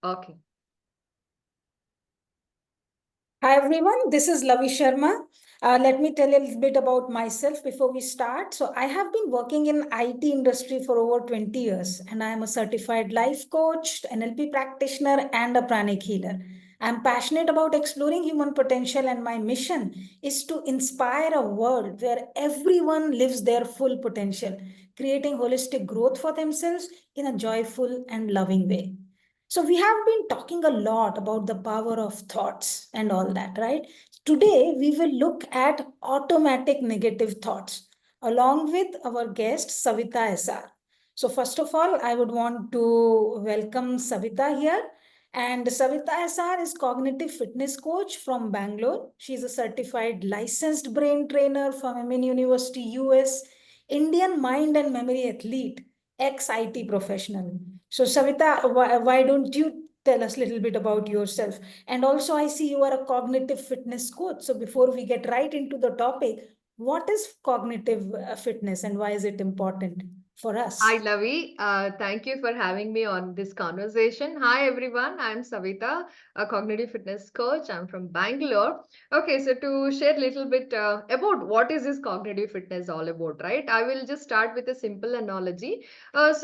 Okay. Hi everyone, this is Lavi Sharma. Let me tell you a little bit about myself before we start. So I have been working in IT industry for over 20 years and I am a certified life coach, NLP practitioner and a pranic healer. I'm passionate about exploring human potential and my mission is to inspire a world where everyone lives their full potential, creating holistic growth for themselves in a joyful and loving way. So, we have been talking a lot about the power of thoughts and all that, right? Today, we will look at automatic negative thoughts along with our guest, Savita SR. So, first of all, I would want to welcome Savita here. And Savita SR is cognitive fitness coach from Bangalore. She's a certified licensed brain trainer from MN University, US, Indian mind and memory athlete, ex IT professional. So, Savita, why don't you tell us a little bit about yourself? And also, I see you are a cognitive fitness coach. So, before we get right into the topic, what is cognitive fitness and why is it important for Hi, us? Lavi. Thank you for having me on this conversation. Hi, everyone. I'm Savita, a cognitive fitness coach. I'm from Bangalore. Okay, so to share a little bit about what is this cognitive fitness all about, right? I will just start with a simple analogy. We have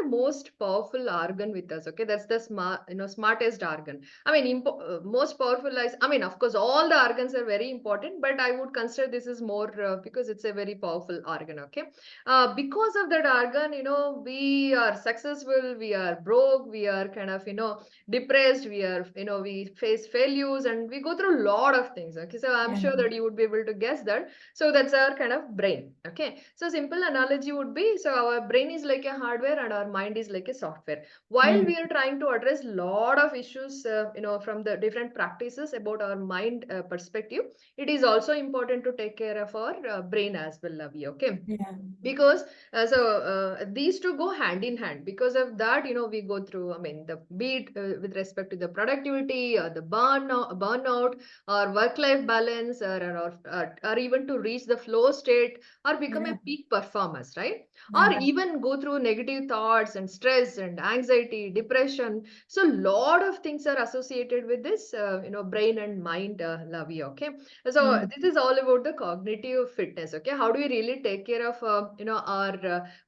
a most powerful organ with us. Okay, that's the smartest organ. I mean, most powerful is. I mean, of course, all the organs are very important, but I would consider this is more because it's a very powerful organ. Okay, because of that organ, we are successful, we are broke, we are kind of, depressed, we are, we face failures and we go through a lot of things. Okay, so I'm Yeah. sure that you would be able to guess that. So that's our kind of brain. Okay, so simple analogy would be, so our brain is like a hardware and our mind is like a software. While Mm. we are trying to address a lot of issues, from the different practices about our mind perspective, it is also important to take care of our brain as well, Lavi. Okay, Yeah. because these two go hand in hand. Because of that, we go through, I mean, the beat with respect to the productivity or the burnout or work life balance, or even to reach the flow state or become a Yeah. peak performance, right? Or Yeah. even go through negative thoughts and stress and anxiety, depression. So a lot of things are associated with this brain and mind, Lavi. Okay, so Mm. this is all about the cognitive fitness. Okay, how do we really take care of our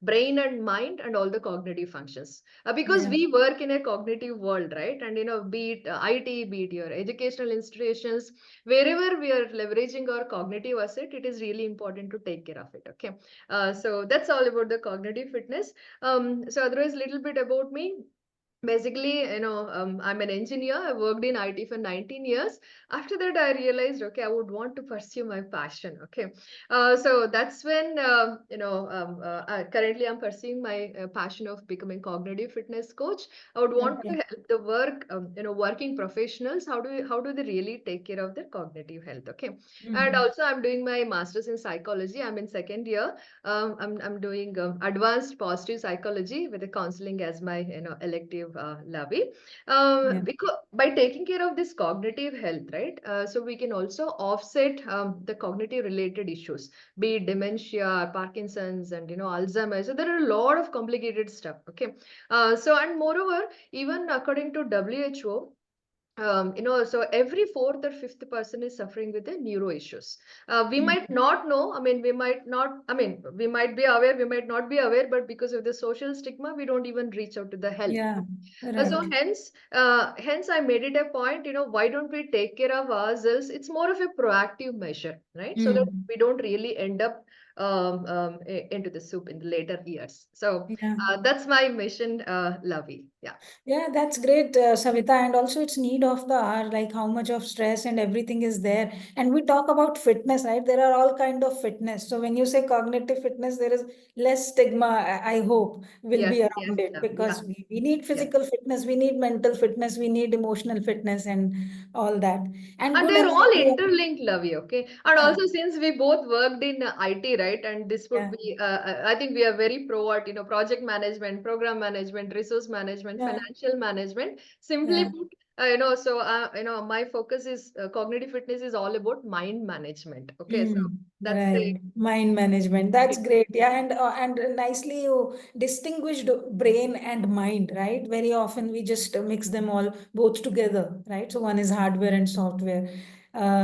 brain and mind and all the cognitive functions? Because Yeah. we work in a cognitive world, right? And be it IT, be it your educational institutions, wherever we are leveraging our cognitive asset, it is really important to take care of it. Okay, so that's all about the cognitive fitness. So otherwise, little bit about me. Basically, I'm an engineer. I worked in IT for 19 years. After that, I realized, okay, I would want to pursue my passion. Okay, so that's when currently I'm pursuing my passion of becoming cognitive fitness coach. I would want to Okay. help the working professionals. How do they really take care of their cognitive health? Okay, and Mhm. also I'm doing my master's in psychology. I'm in second year. I'm doing advanced positive psychology with the counseling as my elective, Lavi. Yeah. Because by taking care of this cognitive health, right? So we can also offset the cognitive related issues, be it dementia, Parkinson's, and Alzheimer's. So there are a lot of complicated stuff. Okay, so and moreover, even according to WHO, so every fourth or fifth person is suffering with the neuro issues. We Mm. might not know, I mean, we might not, I mean, we might be aware, we might not be aware, but because of the social stigma, we don't even reach out to the help. Yeah. So Right. hence I made it a point, why don't we take care of ourselves? It's more of a proactive measure, right? So that Mm. we don't really end up into the soup in the later years. So Yeah. that's my mission, Lavi. Yeah. Yeah, that's great, Savita. And also, it's need of the hour, like how much of stress and everything is there. And we talk about fitness, right? There are all kind of fitness. So when you say cognitive fitness, there is less stigma. I hope will Yes, be yes, around it Lavi. Yeah. because we need Yes. physical fitness, we need mental fitness, we need emotional fitness, and all that. And And good they're all analogy. interlinked, Lavi, okay? And Yeah, also, since we both worked in IT, right? And this would yeah, be, I think we are very pro at, project management, program management, resource management, yeah, financial management. Simply yeah, put, My focus is cognitive fitness is all about mind management. Okay, so that's the Right. Mind management. That's great. Yeah, and nicely you distinguished brain and mind, right? Very often we just mix them all both together, right? So one is hardware and software.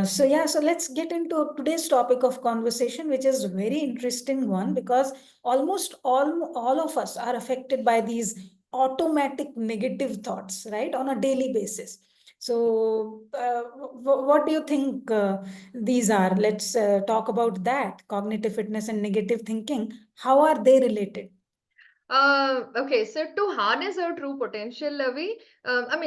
So yeah, so let's get into today's topic of conversation, which is a very interesting one because almost all of us are affected by these automatic negative thoughts, right, on a daily basis. So, what do you think? These are, let's talk about that cognitive fitness and negative thinking. How are they related? Okay, so to harness our true potential, Avi,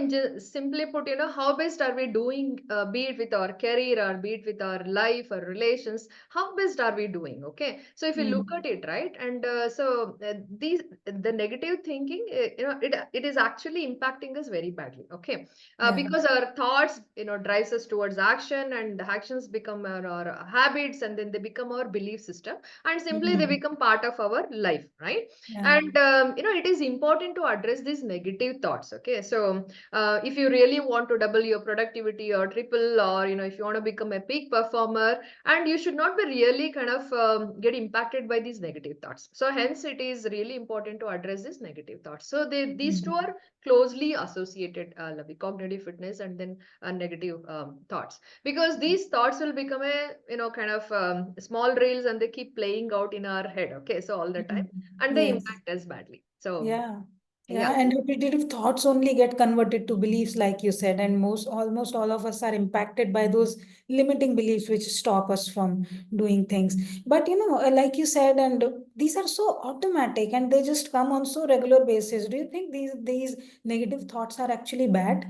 just simply put, how best are we doing, be it with our career or be it with our life or relations, how best are we doing? Okay, so if you look Mm. at it, right, and the negative thinking, it is actually impacting us very badly. Okay, Yeah. because our thoughts, drives us towards action, and actions become our habits, and then they become our belief system, and simply they Mm. become part of our life, right? Yeah. And it is important to address these negative thoughts. Okay, so if you really want to double your productivity or triple, or if you want to become a peak performer, and you should not be really kind of get impacted by these negative thoughts. So hence it is really important to address these negative thoughts. So these two Mm. are closely associated, Lavi, cognitive fitness and then negative thoughts, because these thoughts will become a kind of small reels, and they keep playing out in our head. Okay, so all the time, Mm. and they Yes. impact us badly. So Yeah. yeah. Yeah, and repetitive thoughts only get converted to beliefs, like you said, and almost all of us are impacted by those limiting beliefs which stop us from doing things. But like you said, and these are so automatic and they just come on so regular basis. Do you think these negative thoughts are actually bad?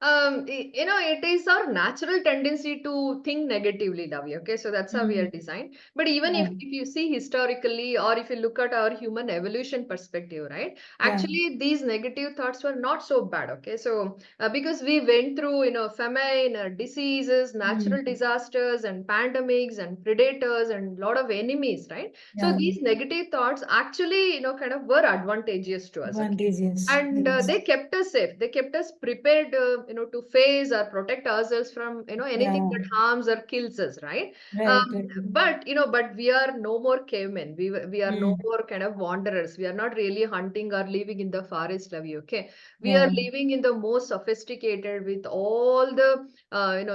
It is our natural tendency to think negatively, Lavi. Okay, so that's how we are Mm. designed. But even Yeah. if you see historically, or if you look at our human evolution perspective, right, Yeah. actually these negative thoughts were not so bad. Okay, so because we went through famine, diseases, natural Mm. disasters, and pandemics, and predators, and lot of enemies, right? So Yeah. these negative thoughts actually kind of were advantageous to us. Okay, Advantages. and Yes. they kept us safe, they kept us prepared, to face or protect ourselves from anything Yeah. that harms or kills us, right? Right. um, Right. but we are no more cavemen, we are no Mm. more kind of wanderers, we are not really hunting or living in the forest, Ravi. Okay, we are Yeah. living in the most sophisticated, with all the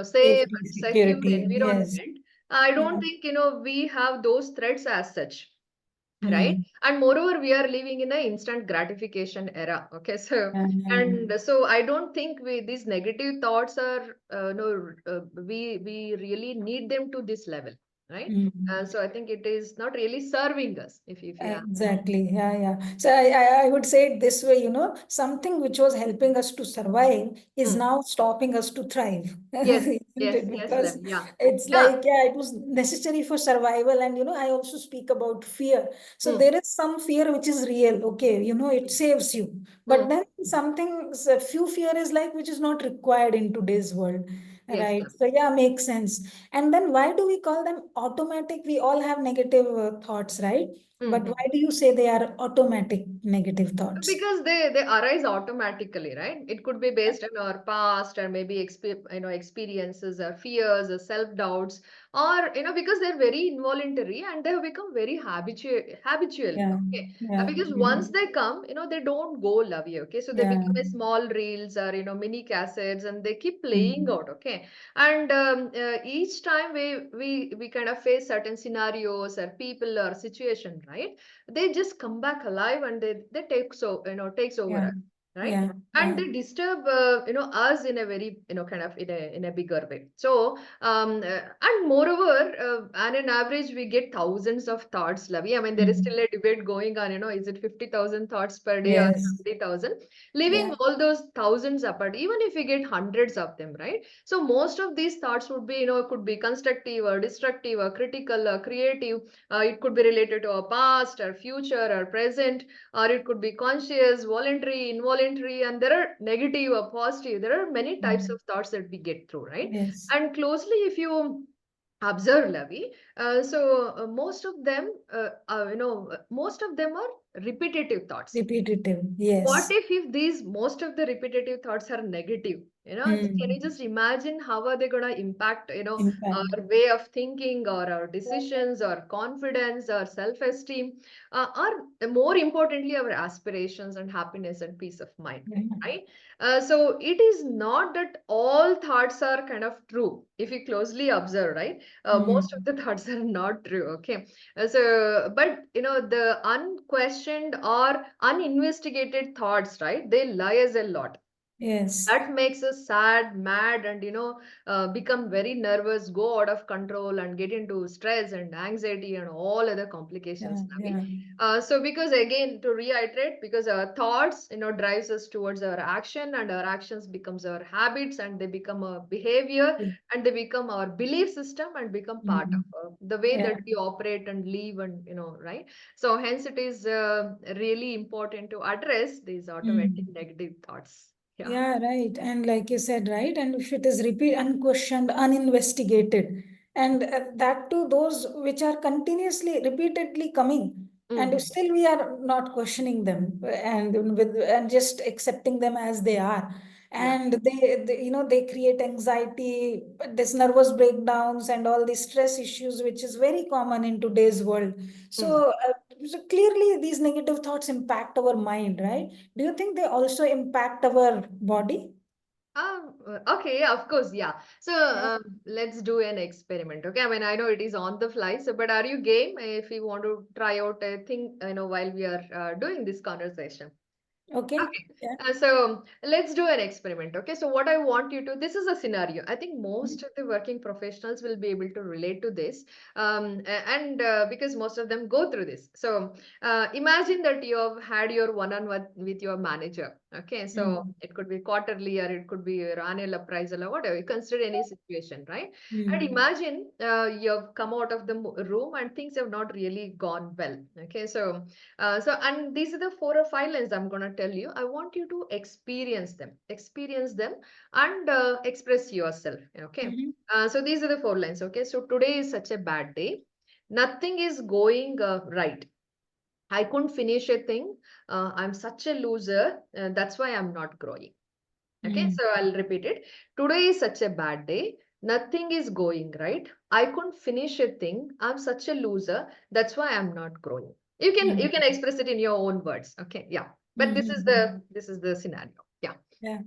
safe Safety, and secure security. Yes. environment. I don't Yeah. think we have those threats as such, right? Mm. And moreover, we are living in an instant gratification era. Okay, so Yeah. and so I don't think these negative thoughts are no we really need them to this level, right? Mm. So I think it is not really serving us, if you ask. Exactly. Yeah, yeah. So I would say it this way, something which was helping us to survive is Hmm. now stopping us to thrive, Yes, isn't yes, it? yes, Because Lavi. Yeah, it's yeah. like, yeah, it was necessary for survival. And, I also speak about fear. So Hmm. there is some fear which is real. Okay. It saves you. Hmm. But then a few fear is like, which is not required in today's world. Yes, Right. Lavi. So yeah, makes sense. And then why do we call them automatic? We all have negative thoughts, right? Hmm. But Hmm. why do you say they are automatic negative thoughts? Because they arise automatically, right? It could be based on our past, or maybe experiences, or fears, or self doubts, or because they're very involuntary, and they have become very habitual. Yeah, Okay. yeah, Because once mhm, they come, they don't go, Lovey. Okay, so they yeah, become a small reels, or mini cassettes, and they keep playing mm, out. Okay, and each time we kind of face certain scenarios, or people, or situation, right? They just come back alive, and they take so takes over yeah, us, right? yeah, And yeah, they disturb us in a very kind of in a bigger way. So and moreover, on an average we get thousands of thoughts, Lavi. I mean, there is mm, still a debate going on, is it 50,000 thoughts per day or yes, 70,000? Leaving yeah, all those thousands apart, even if we get hundreds of them, right? So most of these thoughts would be could be constructive or destructive or critical or creative. It could be related to our past or future or present, or it could be conscious, voluntary, involuntary, and there are negative or positive. There are many types mm, of thoughts that we get through, right? yes, And closely, if you observe, Lavi, Most of them, most of them are repetitive thoughts. Repetitive. What Yes. if these most of the repetitive thoughts are negative? Can you Mm. just imagine how are they gonna impact, Impact. our way of thinking or our decisions or confidence or self-esteem, or more importantly, our aspirations and happiness and peace of mind, Yeah. right? So it is not that all thoughts are kind of true. If you closely observe, right? Most of Mm. the thoughts are not true. Okay. But the unquestioned or uninvestigated thoughts, right? They lie us a lot. Yes. That makes us sad, mad, and become very nervous, go out of control, and get into stress and anxiety and all other Yeah. complications, Navi. Yeah. So because again, to reiterate, because our thoughts, drives us towards our action, and our actions becomes our habits, and they become our behavior, Yeah. and they become our belief system, and become part Mm. of the way Yeah. that we operate and live, and right. So hence, it is really important to address these automatic Mm. negative thoughts. Yeah. Yeah, right. And like you said, right? And if it is repeat, unquestioned, uninvestigated, and that too, those which are continuously, repeatedly coming, and Mhm. still we are not questioning them and just accepting them as they are. Yeah. And they create anxiety, this nervous breakdowns, and all these stress issues, which is very common in today's world. Mm. So clearly, these negative thoughts impact our mind, right? Do you think they also impact our body? Okay, yeah, of course, yeah. So Yeah. let's do an experiment. Okay, I mean, I know it is on the fly, so but are you game if you want to try out a thing, while we are doing this conversation? Okay. Okay, Yeah. so let's do an experiment. Okay, so what I want you to, this is a scenario. I think Mhm. most of the working professionals will be able to relate to this, and because most of them go through this. So imagine that you have had your one-on-one with your manager. Okay, so Mm. it could be quarterly or it could be your annual appraisal or whatever. You consider any situation, right? And Mm. imagine you have come out of the room and things have not really gone well. Okay, and these are the 4 or 5 lines I'm going to tell you. I want you to experience them, and express yourself. Okay. Mhm. So these are the 4 lines. Okay. So today is such a bad day. Nothing is going right. I couldn't finish a thing. I'm such a loser. That's why I'm not growing. Okay. Mm. So I'll repeat it. Today is such a bad day. Nothing is going right. I couldn't finish a thing. I'm such a loser. That's why I'm not growing. You can Mm. express it in your own words. Okay. Yeah. But this is Mhm. the scenario. Yeah. Yeah.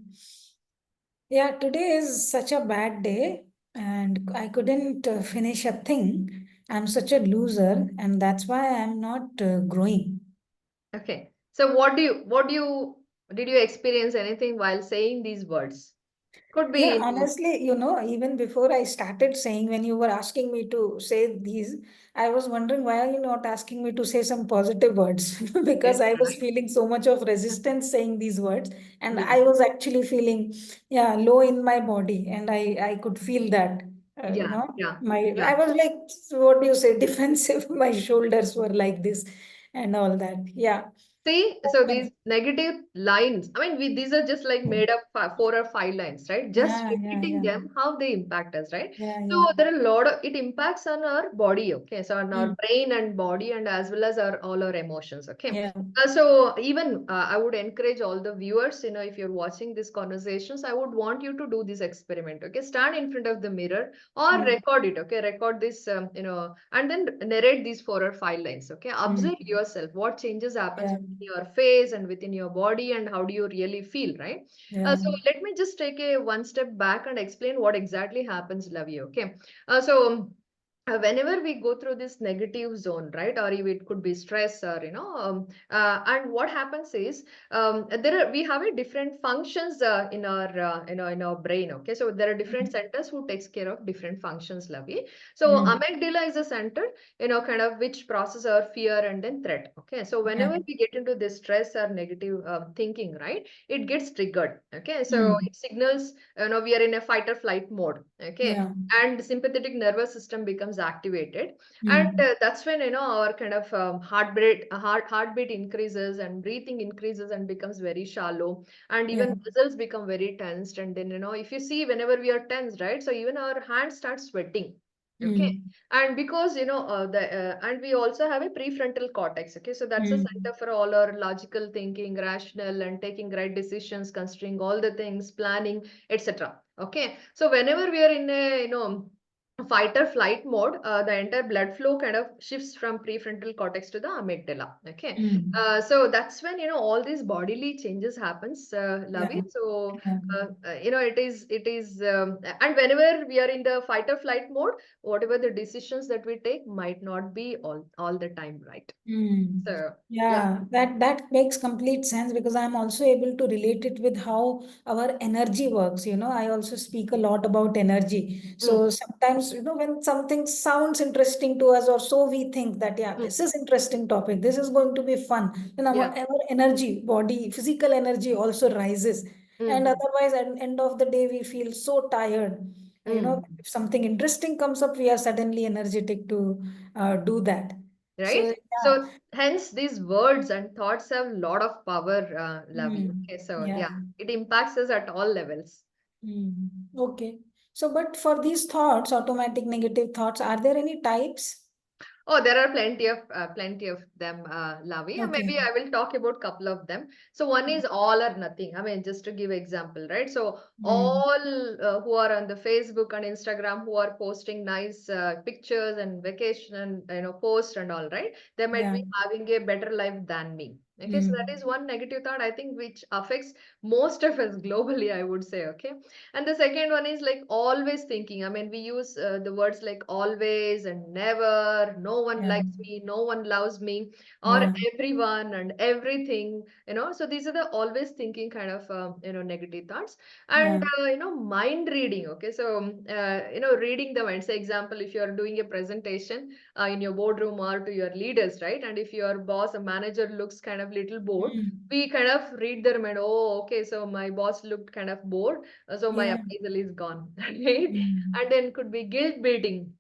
Yeah, today is such a bad day, and I couldn't finish a thing. I'm such a loser, and that's why I'm not growing. Okay. So did you experience anything while saying these words? Could Yeah, be in, honestly, even before I started saying, when you were asking me to say these, I was wondering, why are you not asking me to say some positive words? Because yes, I was correct. feeling so much of resistance saying these words, and Yeah. I was actually feeling, yeah, low in my body, and I could feel that, Yeah. Yeah. I Yeah. was like, what do you say, defensive. My shoulders were like this, and all that. Yeah. See, so these negative lines, I mean, these are just like made up 4 or 5 lines, right? Just Yeah, yeah, repeating yeah, them, how they impact us, right? yeah, So yeah. there are a lot of, it impacts on our body, okay? So on our Mm, brain and body, and as well as all our emotions, okay? yeah. So even I would encourage all the viewers, if you're watching these conversations, I would want you to do this experiment, okay? Stand in front of the mirror or Mm, record it, okay? Record this, and then narrate these 4 or 5 lines, okay? mm, Observe yourself, what changes happens yeah, within your face and within your body, and how do you really feel, right? yeah. So let me just take a one step back and explain what exactly happens, Lavi, okay? Whenever we go through this negative zone, right, or if it could be stress, or and what happens is, we have a different functions in our in our brain. Okay, so there are different Mm, centers who takes care of different functions, Lavi. So mm, amygdala is a center, kind of which process our fear and then threat. Okay, so yeah. whenever we get into this stress or negative thinking, right, it gets triggered. Okay, so Mm, it signals, we are in a fight or flight mode. Okay, yeah. and sympathetic nervous system becomes activated, and Mm, that's when our kind of heartbeat increases, and breathing increases and becomes very shallow, and yeah. even muscles become very tensed, and then if you see, whenever we are tense, right, so even our hands start sweating. Okay. Mm. And because the and we also have a prefrontal cortex. Okay, so that's a Mm. center for all our logical thinking, rational, and taking right decisions, considering all the things, planning, etc. Okay, so whenever we are in a fight or flight mode, the entire blood flow kind of shifts from prefrontal cortex to the amygdala. Okay, Mm. so that's when all these bodily changes happens, Yeah. Lavi. So Yeah. it is and whenever we are in the fight or flight mode, whatever the decisions that we take might not be all the time right. Mm. So yeah. Yeah, that makes complete sense because I'm also able to relate it with how our energy works. I also speak a lot about energy. Mm, So sometimes, when something sounds interesting to us, or so we think that, yeah, mm, this is interesting topic, this is going to be fun, then yeah. our energy, body, physical energy also rises. And Mm, otherwise, at the end of the day, we feel so tired. mm. If something interesting comes up, we are suddenly energetic to do that. So Right. yeah. So hence these words and thoughts have a lot of power, Lavi. Mm, Okay, so yeah. yeah, it impacts us at all levels. Mm, okay. So, but for these thoughts, automatic negative thoughts, are there any types? Oh, there are plenty of them, Lavi. Okay. Maybe I will talk about couple of them. So one is all or nothing. I mean, just to give example, right? So Mm, all who are on the Facebook and Instagram who are posting nice pictures and vacation and post and all, right? They might yeah. be having a better life than me. Okay, so that Mm, is one negative thought I think which affects most of us globally, I would say. Okay, and the second one is like always thinking. I mean, we use the words like always and never, no one yeah. likes me, no one loves me, or Yeah. everyone and everything, So these are the always thinking kind of, negative thoughts. And, Yeah. mind reading. Okay. So, reading the mind. Say, example, if you're doing a presentation in your boardroom or to your leaders, right? And if your boss, a manager looks kind of little bored, Mm, we kind of read their mind. Oh, okay. So my boss looked kind of bored, so my yeah. appraisal is gone, right? Mm, And then could be guilt baiting.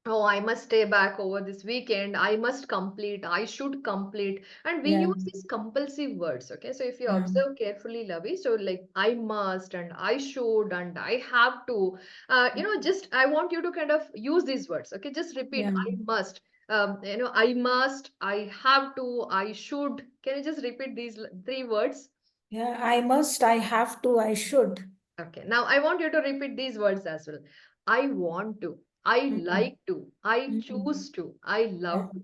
Oh, I must stay back over this weekend. I must complete. I should complete. And we yeah. use these compulsive words. Okay. So if you Yeah. observe carefully, Lavi, so like I must and I should and I have to, just I want you to kind of use these words. Okay. Just repeat Yeah. I must. I must, I have to, I should. Can you just repeat these three words? Yeah. I must, I have to, I should. Okay, now I want you to repeat these words as well. I want to, I Mm, like to, I mm, choose to, I yeah. love to.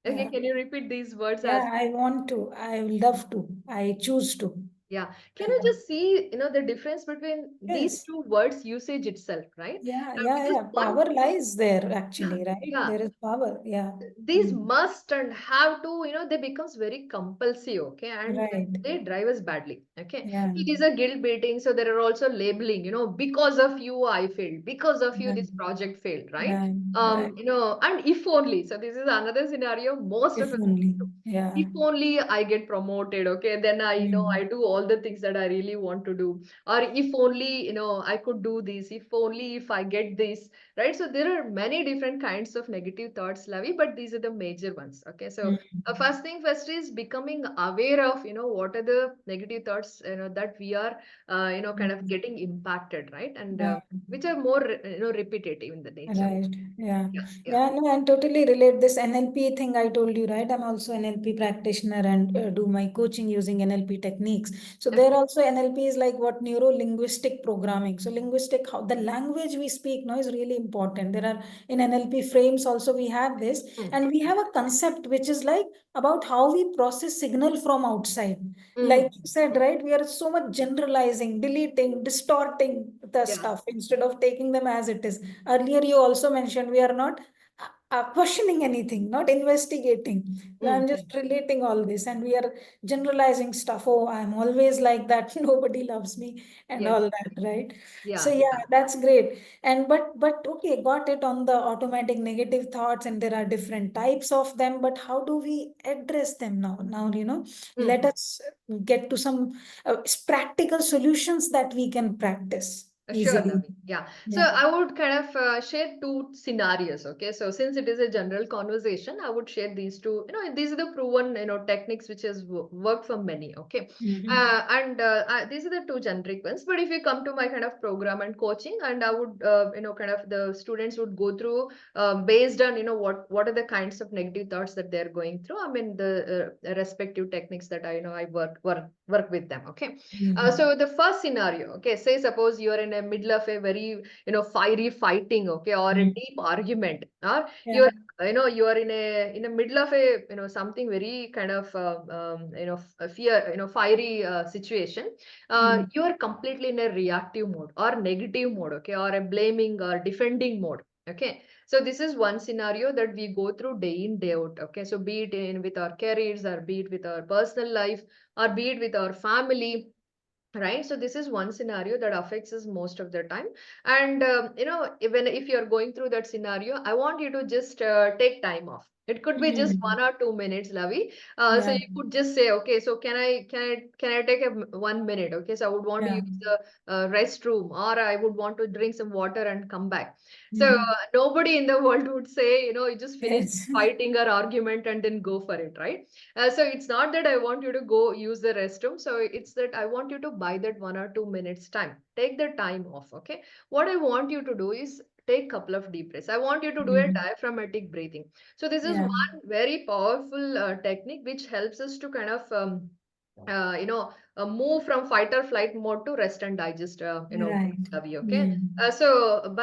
Okay, Yeah. can you repeat these words as Yeah. I want to, I love to, I choose to. yeah? Can you Yeah. just see, the difference between these Yes. two words usage itself, right? Yeah. Yeah. Because Yeah. one, Power lies there, yeah, actually, right? yeah, There is power. Yeah. these Mm, must and have to, they becomes very compulsive, okay, and right. they drive us badly, okay. Yeah. It is a guilt baiting, so there are also labeling, because of you I failed, because of you Right. this project failed, right? Right. Right. And if only, so this is another scenario most of If us only. do. Yeah. If only I get promoted, okay, then I Mm, I do all the things that I really want to do. Or if only, I could do this, if only if I get this, right? So there are many different kinds of negative thoughts, Lavi, but these are the major ones. Okay, so mm, first thing first is becoming aware of what are the negative thoughts that we are kind of mm. getting impacted, right? And Right. which are more repetitive in the nature. Right. Yeah. Yeah, yeah. Yeah. No, I totally relate this NLP thing I told you, right? I'm also an NLP practitioner and do my coaching using NLP techniques. So there Okay. also NLP is like what neuro-linguistic programming. So linguistic, how the language we speak now is really important. There are in NLP frames also we have this, Mm, and we have a concept which is like about how we process signal from outside. Like mm, you said, right? We are so much generalizing, deleting, distorting the yeah. stuff instead of taking them as it is. Earlier, you also mentioned we are not questioning anything, not investigating. I'm Mm, just relating all this, and we are generalizing stuff. Oh, I'm always like that. Nobody loves me, and yes. all that, right? So Yeah. yeah, Yeah. that's great. And but okay, got it on the automatic negative thoughts, and there are different types of them. But how do we address them now? Now let Mm. us get to some practical solutions that we can practice. Sure, easily. Naveen. Yeah. So Yeah. I would kind of share two scenarios. Okay. So since it is a general conversation, I would share these two. These are the proven, techniques which has worked for many. Okay. Mhm. And these are the two generic ones. But if you come to my kind of program and coaching, and I would, kind of the students would go through based on, what are the kinds of negative thoughts that they're going through. I mean, the respective techniques that I work with them. Okay. Mhm. So the first scenario, okay, say suppose you are in the middle of a very, fiery fighting, okay, or a Mhm. deep argument, or Yeah. you're, you are in a middle of a, something very kind of, a fear, fiery situation. Mhm. You are completely in a reactive mode or negative mode, okay, or a blaming or defending mode. Okay, so this is one scenario that we go through day in, day out. Okay, so be it in with our careers, or be it with our personal life, or be it with our family, right? So this is one scenario that affects us most of the time. And even if you're going through that scenario, I want you to just take time off. It could be just Mhm. 1 or 2 minutes, Lavi. So Yeah. you could just say, okay, so can I take 1 minute? Okay, so I would want to Yeah. use the restroom, or I would want to drink some water and come back. So Mhm. nobody in the world would say, you just finish Yes. fighting or argument and then go for it, right? So it's not that I want you to go use the restroom. So it's that I want you to buy that 1 or 2 minutes time. Take the time off. Okay. What I want you to do is take couple of deep breaths. I want you to do a Mhm. diaphragmatic breathing. So this is Yeah. one very powerful technique which helps us to kind of move from fight or flight mode to rest and digest. Right. Ravi, okay. Mhm. So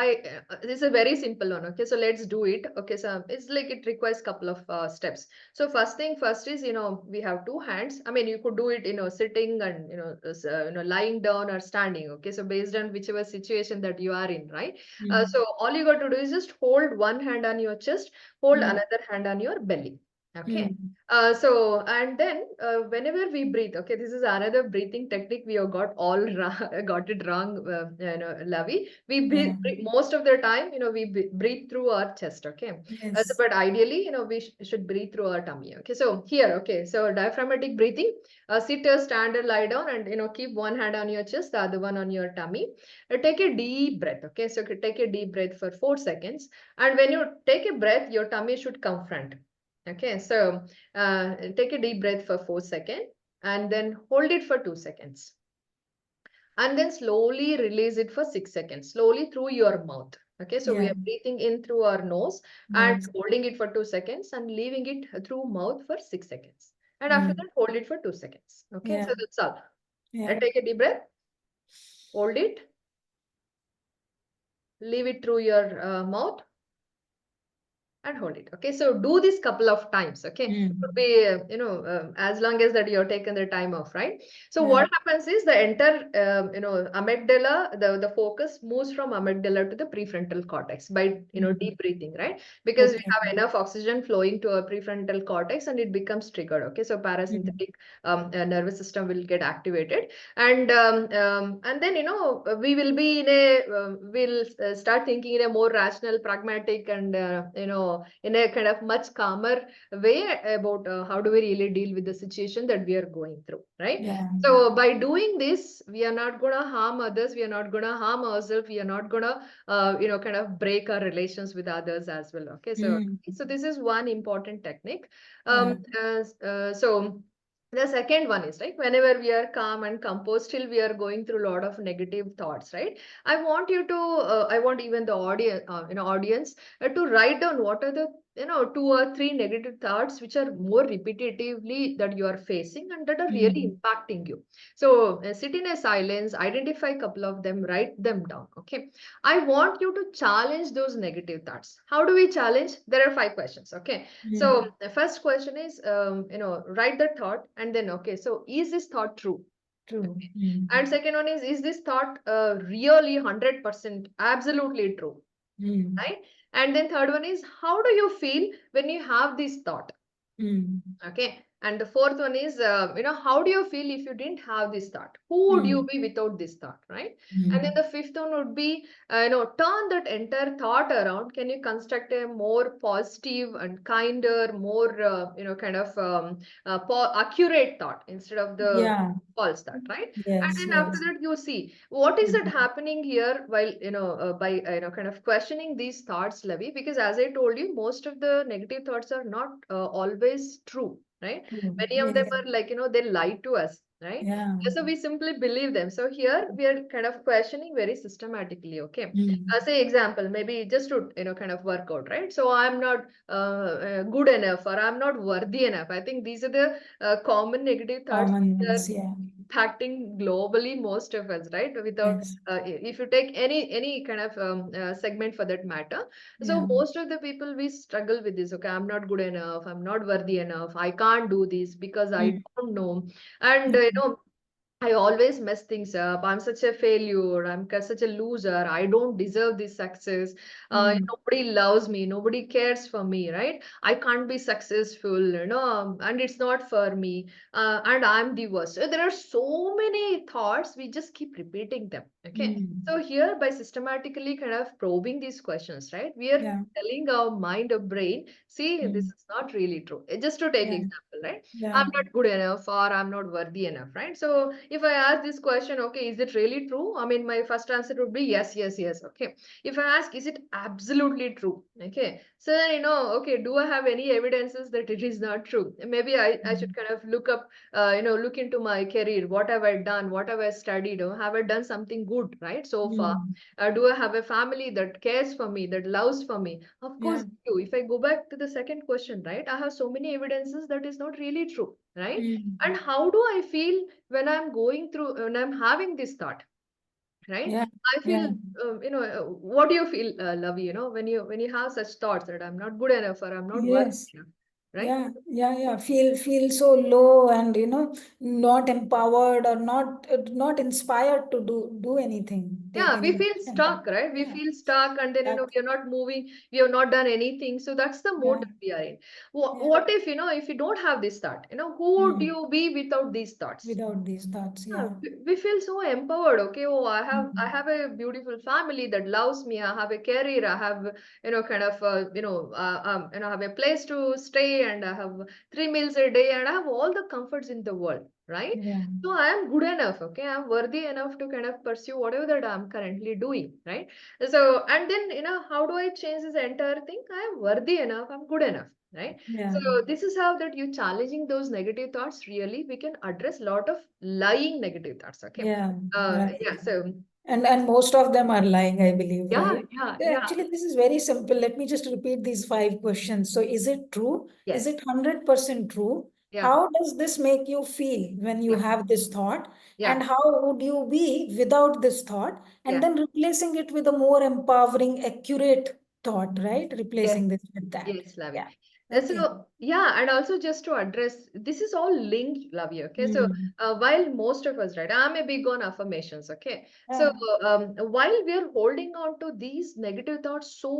this is a very simple one. Okay, so let's do it. Okay, so it's like it requires couple of steps. So first thing first is, we have two hands. I mean, you could do it, sitting and, lying down or standing. Okay. So based on whichever situation that you are in, right? Mhm. So all you got to do is just hold one hand on your chest, hold Mhm. another hand on your belly. Okay. Mhm. And then whenever we breathe, okay, this is another breathing technique we have got all got it wrong, Lavi. We Yeah. most of the time, we breathe through our chest, okay. Yes. But ideally, we should breathe through our tummy. Okay, so here, okay, so diaphragmatic breathing, sit or stand or lie down, and keep one hand on your chest, the other one on your tummy. Take a deep breath. Okay, so take a deep breath for 4 seconds, and when you take a breath, your tummy should come front. Okay, so take a deep breath for 4 seconds, and then hold it for 2 seconds, and then slowly release it for 6 seconds, slowly through your mouth. Okay, so we Yeah. are breathing in through our nose and Nose. holding it for 2 seconds and leaving it through mouth for 6 seconds. And after Mm. that, hold it for 2 seconds. Okay, Yeah. so that's all. Yeah. And take a deep breath, hold it, leave it through your mouth, and hold it. Okay, so do this couple of times. Okay, it could Mm. be as long as that you're taken the time off, right? So Yeah. what happens is the entire amygdala, the focus moves from amygdala to the prefrontal cortex by Mm. deep breathing, right? Because we Okay. have enough oxygen flowing to our prefrontal cortex and it becomes triggered. Okay, so Mm. parasympathetic nervous system will get activated, and then we will be in a we'll start thinking in a more rational, pragmatic, and in a kind of much calmer way about how do we really deal with the situation that we are going through, right? Yeah. So by doing this, we are not going to harm others, we are not going to harm ourselves, we are not going to kind of break our relations with others as well. Okay, so Mm. this is one important technique. Yeah. So the second one is, right, whenever we are calm and composed, still we are going through a lot of negative thoughts, right? I want even the audience to write down what are the 2 or 3 negative thoughts which are more repetitively that you are facing and that are really Mm. impacting you. So sit in a silence, identify a couple of them, write them down. Okay, I want you to challenge those negative thoughts. How do we challenge? There are 5 questions. Okay, so Mm. the first question is, write the thought, and then, okay, so is this thought true? True. Okay. And Mm. second one is this thought really 100% absolutely true? Mm. Right? And then third one is, how do you feel when you have this thought? Mm. Okay. And the fourth one is, how do you feel if you didn't have this thought? Who would you be without this thought, right? And then the fifth one would be, turn that entire thought around. Can you construct a more positive and kinder, more, kind of accurate thought instead of the Yeah. false thought, right? And Yes, then after yes. that, you see what is that happening here while, by, kind of questioning these thoughts, Lavi, because as I told you, most of the negative thoughts are not always true, right? True. Many of them Yes. are like, they lie to us, right? Yeah. So we simply believe them. So here we are kind of questioning very systematically. Okay. Mm. Say example, maybe just to, kind of work out, right? So I'm not good enough, or I'm not worthy enough. I think these are the common negative thoughts Common that are ones, yeah. impacting globally most of us, right? Without, Yes. if you take any kind of segment for that matter, so Yeah. most of the people, we struggle with this. Okay, I'm not good enough, I'm not worthy enough, I can't do this because I Mm. don't know. And I always mess things up. I'm such a failure. Such a loser. I don't deserve this success. Mm. Nobody loves me. Nobody cares for me, right? I can't be successful, and it's not for me. And I'm the worst. So there are so many thoughts. We just keep repeating them. Okay. Mm. So here, by systematically kind of probing these questions, right, we are Yeah. telling our mind or brain, see, this Mm. is not really true. Just to take Yeah. example, right? I'm Yeah. not good enough, or I'm not worthy enough, right? So if I ask this question, okay, is it really true? I mean, my first answer would be yes, yes, yes. Okay. If I ask, is it absolutely true? Okay. So then, okay, do I have any evidences that it is not true? Maybe I should Mm. kind of look up, look into my career. What have I done? What have I studied? Or have I done something good, right? So far. Mm. Do I have a family that cares for me, that loves for me? Of course, Yeah. I do. If I go back to the second question, right, I have so many evidences that is not really true, right? Mm. And how do I feel when I'm going through, when I'm having this thought, right? Yeah. I Yeah. feel, what do you feel, Lavi, when you have such thoughts that I'm not good enough, or I'm not worthy Yes. enough, right? Yeah, yeah, yeah. Feel so low and not empowered or not inspired to do anything, take Yeah, we any feel action. stuck, right? We Yeah, feel stuck, and then, that, we are not moving, we have not done anything. So that's the mode yeah, that we are in. yeah. What if, if you don't have this thought, who would Mm. you be without these thoughts? Without these thoughts, Yeah, yeah. we feel so empowered. Okay, oh, I Mm. have a beautiful family that loves me. I have a career. I have, kind of, have a place to stay, and I have 3 meals a day, and I have all the comforts in the world, right? Yeah, So I am good enough. Okay, I'm worthy enough to kind of pursue whatever that I'm currently doing, right? So, and then, how do I change this entire thing? I am worthy enough. I'm good enough, right? yeah, So this is how that you challenging those negative thoughts. Really, we can address a lot of lying negative thoughts. Okay. yeah, right. Yeah. So And most of them are lying, I believe, yeah, right? yeah, So yeah. actually, this is very simple. Let me just repeat these five questions. So, is it true? Is Yes. it 100% true? Yeah. How does this make you feel when you Yeah. have this thought? And Yeah. how would you be without this thought? And Yeah. then replacing it with a more empowering, accurate thought, right? Yes. Replacing this with that. Yes, Lavi. Yeah. Okay. So, yeah, and also just to address, this is all linked, Lavi. Okay. So, Mm. while most of us, right, I'm a big on affirmations. Okay. So, Yeah. while we are holding on to these negative thoughts so,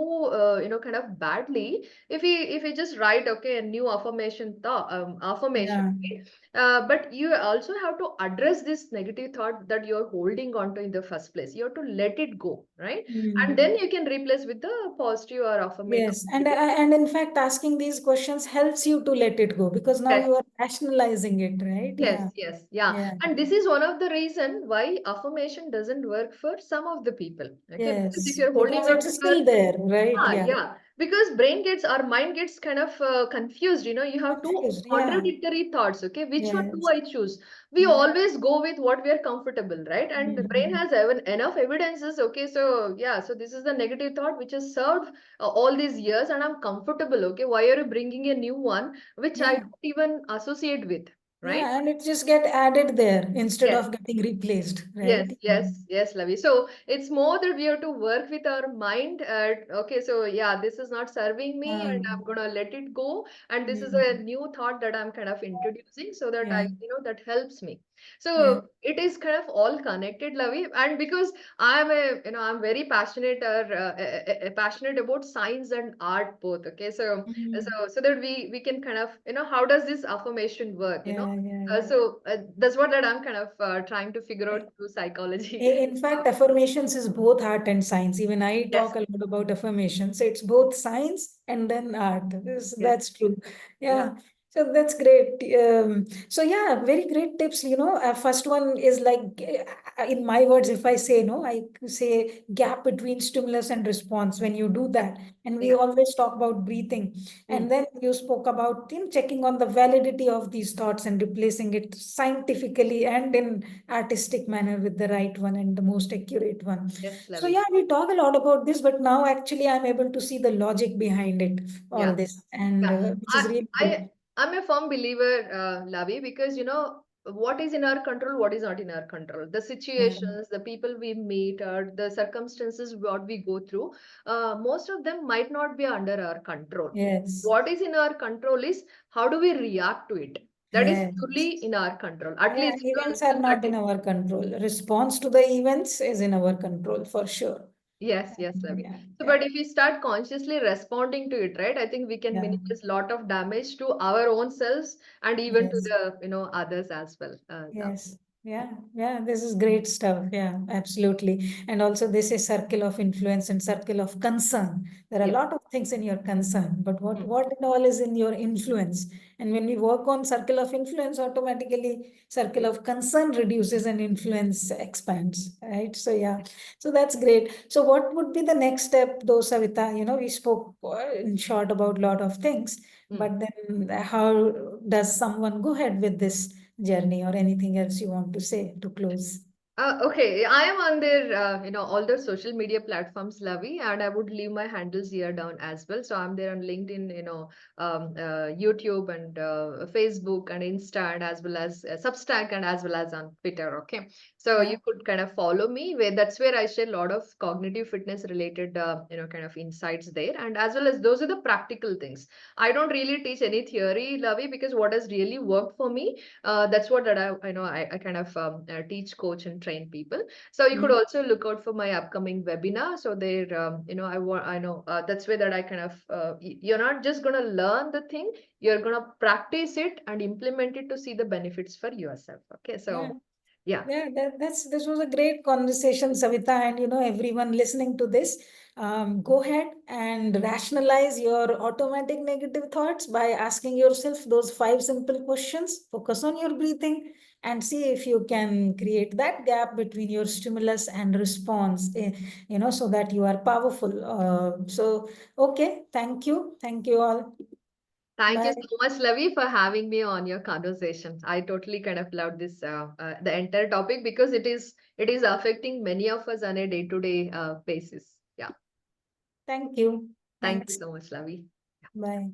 kind of badly, if we just write, okay, a new affirmation, Yeah. right? But you also have to address this negative thought that you're holding on to in the first place. You have to let it go, right? And Mm. then you can replace with the positive or affirmative. Yes, and in fact, asking these questions helps you to let it go because now Yes, you are rationalizing it, right? yes, Yeah, yes, yeah. yeah, And this is one of the reason why affirmation doesn't work for some of the people. Okay, because if yes, you're holding because on it's to your, still there, right? Yeah, yeah, because our mind gets kind of confused. You have two confused. Yeah, contradictory thoughts. Okay, which one do yes, I choose? We yeah. always go with what we are comfortable, right? And the brain Mhm. has even enough evidences. Okay, so yeah, so this is the negative thought which has served all these years, and I'm comfortable. Okay, why are you bringing a new one which I Yeah, don't even associate with, right? yeah, and it just get added there instead Yes. of getting replaced, Yes, right? Yeah. yes, yes, Lavi. So it's more that we have to work with our mind. Okay, so yeah, this is not serving me, and I'm Um, gonna let it go. And this is mm, a new thought that I'm kind of introducing, so that yeah, that helps me. So it is kind of all connected, Lavi. And because I'm I'm very passionate or passionate about science and art both. Okay, so that we can kind of, how does this affirmation work? Yeah. That's what that I'm kind of trying to figure out through psychology. In fact, affirmations is both art and science. Even I Yes, talk a lot about affirmations. It's both science and then art. yes, That's true. yeah, Yeah. So that's great. So yeah, very great tips. First one is like, in my words, if I say no, I say gap between stimulus and response. When you do that, and we yeah. always talk about breathing, Mm. and then you spoke about checking on the validity of these thoughts and replacing it scientifically and in artistic manner with the right one and the most accurate one. Yes, So Lavi. yeah, we talk a lot about this, but now actually I'm able to see the logic behind it, all Yeah. this, and Yeah, which is really I good. I'm a firm believer, Lavi, because what is in our control, what is not in our control. The Yeah. situations, the people we meet, or the circumstances what we go through, most of them might not be under our control. Yes. What is in our control is how do we react to it. That is Yes. fully in our control. At Yeah, least events are not in our control. Response to the events is in our control for sure. yes, yes, Ravi. Yeah, So, yeah, but if we start consciously responding to it, right, I think we can yeah. minimize a lot of damage to our own selves and even to Yes. the, others as well. Yes. Yeah, this is great stuff. Yeah, absolutely. And also this is circle of influence and circle of concern. There are a Yes. lot of things in your concern, but what Mm. what and all is in your influence? And when we work on circle of influence, automatically circle of concern reduces and influence expands, right? So yeah, so that's great. So what would be the next step, though, Savita? We spoke in short about a lot of things, Mm. but then how does someone go ahead with this journey, or anything else you want to say to close? Okay, I am on their, all the social media platforms, Lavi, and I would leave my handles here down as well. So I'm there on LinkedIn, YouTube and Facebook and Insta, and as well as Substack, and as well as on Twitter. Okay, so Yeah. you could kind of follow me. That's where I share a lot of cognitive fitness related, kind of insights there, and as well as those are the practical things. I don't really teach any theory, Lavi, because what has really worked for me, that's what that I kind of teach, coach, and train people. So you could Mhm. also look out for my upcoming webinar. So there, I know that's where that I kind of you're not just gonna learn the thing, you're gonna practice it and implement it to see the benefits for yourself. Okay, Yeah. so yeah. Yeah, this was a great conversation, Savita, and everyone listening to this, go ahead and rationalize your automatic negative thoughts by asking yourself those 5 simple questions. Focus on your breathing and see if you can create that gap between your stimulus and response, so that you are powerful. So, okay, thank you all. Thank you Bye. so much, Lavi, for having me on your conversation. I totally kind of loved this the entire topic because it is affecting many of us on a day-to-day basis. Yeah. Thank you. Thank you Thanks. so much, Lavi. Bye.